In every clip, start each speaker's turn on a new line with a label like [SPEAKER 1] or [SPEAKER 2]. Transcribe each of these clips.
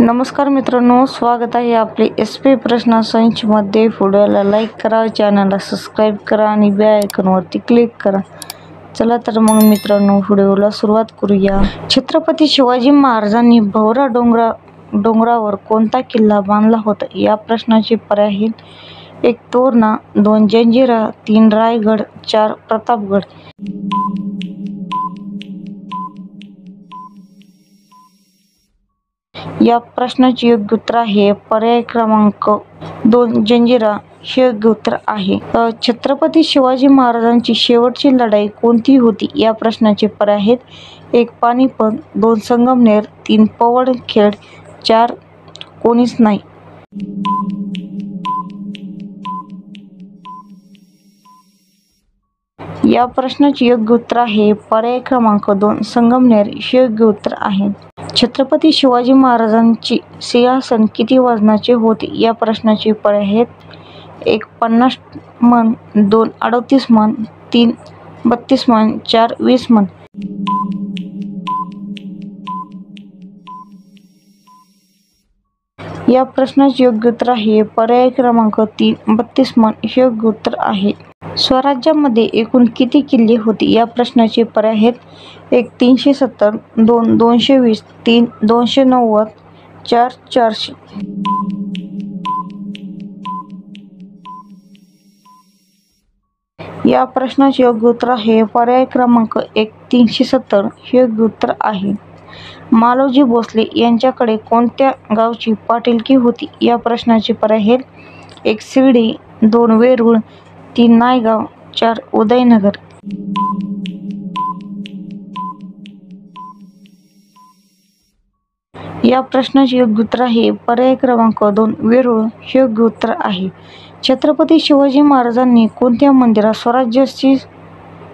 [SPEAKER 1] नमस्कार मित्रांनो, स्वागत आहे आपले SP प्रश्न संचमध्ये। व्हिडिओला लाईक करा, चॅनलला सबस्क्राईब करा आणि बेल आयकॉनवरती क्लिक करा। चला तर मग मित्रांनो, व्हिडिओला सुरुवात करूया। छत्रपती शिवाजी महाराजांनी भोवरा डोंगरावर कोणता किल्ला बांधला होता? या प्रश्नाचे पर्याय आहेत: 1 तोरणा, 2 जंजिरा, 3 रायगड, 4 प्रतापगड। या प्रश्नाचे योग्य उत्तर आहे पर्याय क्रमांक 2 जंजिरा हे योग्य उत्तर आहे। छत्रपती शिवाजी महाराजांची शेवटची लढाई कोणती होती? या प्रश्नाचे पर्याय आहेत: 1 पानिपत, 2 संगमनेर, 3 पवनखेड, 4 कोणीच नाही। या प्रश्नाचे योग्य उत्तर आहे पर्याय क्रमांक 2 संगमनेर हे योग्य उत्तर आहे। छत्रपती शिवाजी महाराजांचे सिंहासन किती वजनाचे होते? या प्रश्नाचे पर्याय आहेत: 1 50 मन, 2 38 मन, 3 32 मन, 4 20 मन। या प्रश्नाचे योग्य उत्तर आहे पर्याय क्रमांक 3 32 मन हे योग्य उत्तर आहे। स्वराज्यामध्ये एकूण किती किल्ले होते? या प्रश्नाचे पर्याय आहेत: 1 370, 2 220, 3 290, 4 400। या प्रश्नाचे योग्य उत्तर आहे पर्याय क्रमांक 1 370 हे योग्य उत्तर आहे। मालोजी भोसले यांच्याकडे कोणत्या गावची पाटीलकी होती? या प्रश्नाचे पर्याय आहेत: 1 शिर्डी, 2 वेरूळ, 3 नायगाव, 4 उदयनगर। या प्रश्नाचे योग्य उत्तर आहे पर्याय क्रमांक 2 वेरूळ हे योग्य उत्तर आहे। छत्रपती शिवाजी महाराजांनी कोणत्या मंदिरात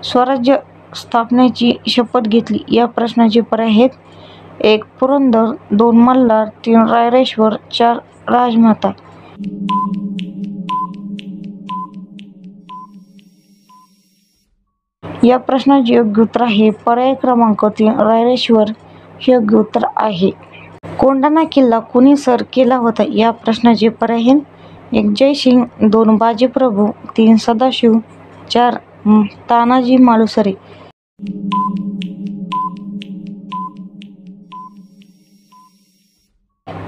[SPEAKER 1] स्वराज्य स्थापनेची शपथ घेतली? या प्रश्नाचे पर्याय आहेत: 1 पुरंदर, 2 मल्हार, 3 रायरेश्वर, 4 राजमाता। या प्रश्नाचे योग्य उत्तर आहे पर्याय क्रमांक 3 रायरेश्वर हे योग्य उत्तर आहे। कोंढाणा किल्ला कोणी सर केला होता? या प्रश्नाचे पर्याय आहेत: 1 जयसिंग, 2 बाजीप्रभू, 3 सदाशिव, 4 तानाजी मालुसरे।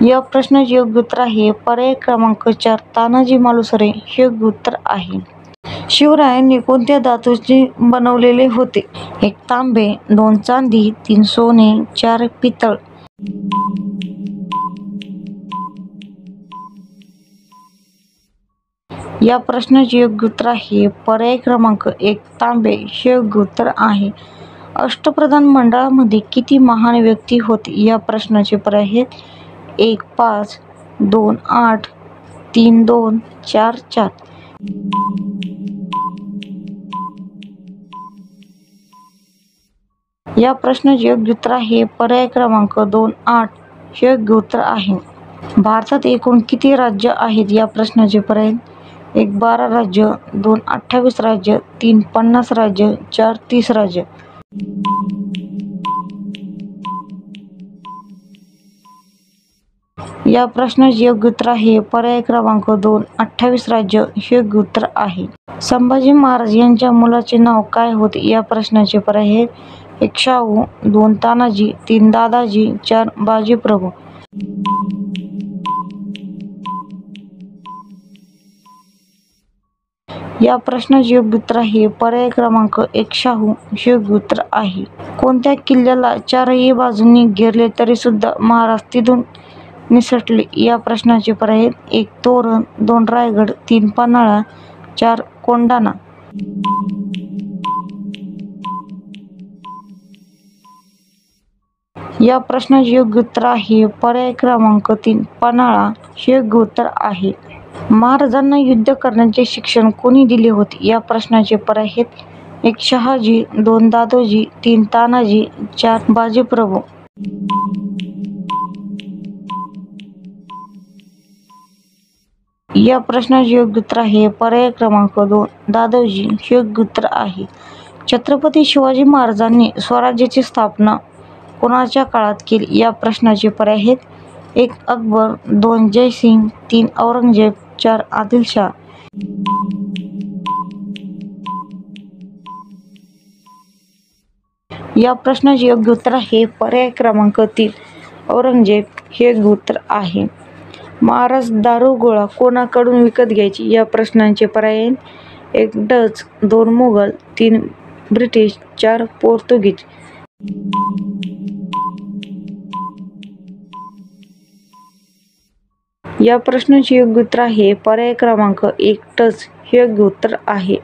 [SPEAKER 1] या प्रश्नाचे योग्य उत्तर आहे पर्याय क्रमांक 4 तानाजी मालुसरे हे योग्य उत्तर आहे। शिवरायांनी कोणत्या धातूचे बनवलेले होते? 1 तांबे, 2 चांदी, 3 सोने, 4 पितळ। या प्रश्नाचे योग्य उत्तर आहे पर्याय क्रमांक 1 तांबे हे योग्य उत्तर आहे। अष्टप्रधान मंडळामध्ये किती महान व्यक्ती होते? या प्रश्नाचे पर्याय आहेत: 1 5, 2 8, 3 2, 4 4। या प्रश्नाचे योग्य उत्तर आहे पर्याय क्रमांक 2 8 हे योग्य उत्तर आहे। भारतात एकूण किती राज्य आहेत? या प्रश्नाचे पर्याय आहेत: 1 12 राज्य, 2 28 राज्य, 3 50 राज्य, 4 30 राज्य। या प्रश्नाचे योग्य उत्तर आहे पर्याय क्रमांक 2 28 राज्य हे योग्य उत्तर आहे। संभाजी महाराज यांच्या मुलाचे नाव काय होते? या प्रश्नाचे पर्याय आहेत: 1 शाहू, 2 तानाजी, 3 दादाजी, 4 बाजीप्रभू। या प्रश्नाचे योग्य उत्तर आहे पर्याय क्रमांक 1 शाहू हे योग्य उत्तर आहे। कोणत्या किल्ल्याला चारही बाजूंनी घेरले तरी सुद्धा महाराज तिथून निसटले? या प्रश्नाचे पर्याय आहेत: 1 तोरण, 2 रायगड, 3 पन्हाळा, 4 कोंढाणा। या प्रश्नाचे योग्य उत्तर आहे पर्याय क्रमांक 3 पन्हाळा हे योग्य उत्तर आहे। महाराजांना युद्ध करण्याचे शिक्षण कोणी दिले होते? या प्रश्नाचे पर्याय आहेत: 1 शहाजी, 2 दादोजी, 3 तानाजी, 4 बाजीप्रभू। या प्रश्नाचे योग्य उत्तर आहे पर्याय क्रमांक 2 दादोजी हे योग्य उत्तर आहे। छत्रपती शिवाजी महाराजांनी स्वराज्याची स्थापना कोणाच्या काळात केली? या प्रश्नाचे पर्याय आहेत: 1 अकबर, 2 जयसिंग, 3 औरंगजेब, 4 आदिलशाह. या प्रश्नाचे योग्य उत्तर आहे पर्याय क्रमांक 3 औरंगजेब हे योग्य उत्तर आहे. महाराज दारू गोळा कोणाकडून विकत घ्यायची? या प्रश्नांचे पर्याय आहेत. 1 डच, 2 मुघल, 3 ब्रिटिश, 4 पोर्तुगीज. या प्रश्नाचे योग्य उत्तर आहे पर्याय क्रमांक 1 डच हे योग्य उत्तर आहे.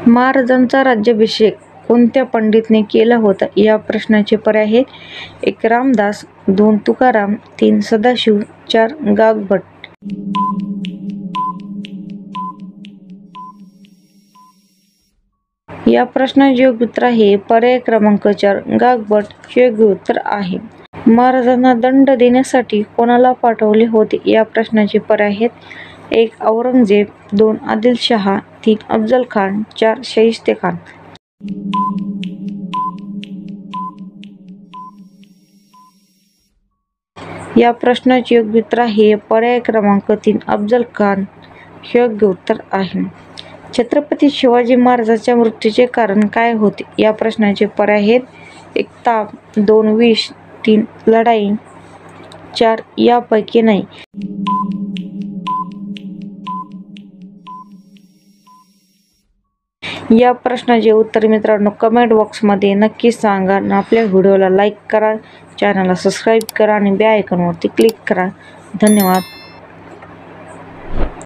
[SPEAKER 1] महाराजांचा राज्याभिषेक कोणत्या पंडितने केला होता? या प्रश्नाचे पर्याय आहेत. 1 रामदास, 2 तुकाराम, 3 सदाशिव, 4 गागभट. या प्रश्नाचे योग्य उत्तर आहे पर्याय क्रमांक 4 गागभट हे योग्य उत्तर आहे. महाराजांना दंड देण्यासाठी कोणाला पाठवले होते? या प्रश्नाचे पर्याय आहेत. 1 औरंगजेब, 2 आदिलशाह, 3 अफजल खान, 4 शाहिस्ते खान. या प्रश्नाचे योग्य उत्तर आहे पर्याय क्रमांक 3 अफजल खान हे योग्य उत्तर आहे. छत्रपती शिवाजी महाराजांच्या मृत्यूचे कारण काय होते? या प्रश्नाचे पर्याय आहेत. 1 ताप, 2 विष, 3 लढाई, 4 यापैकी नाही. या प्रश्नाचे उत्तर मित्रांनो कमेंट बॉक्समध्ये नक्की सांगा आणि आपल्या व्हिडिओला लाईक करा, चॅनलला सबस्क्राईब करा आणि बेल आयकॉनवरती क्लिक करा. धन्यवाद.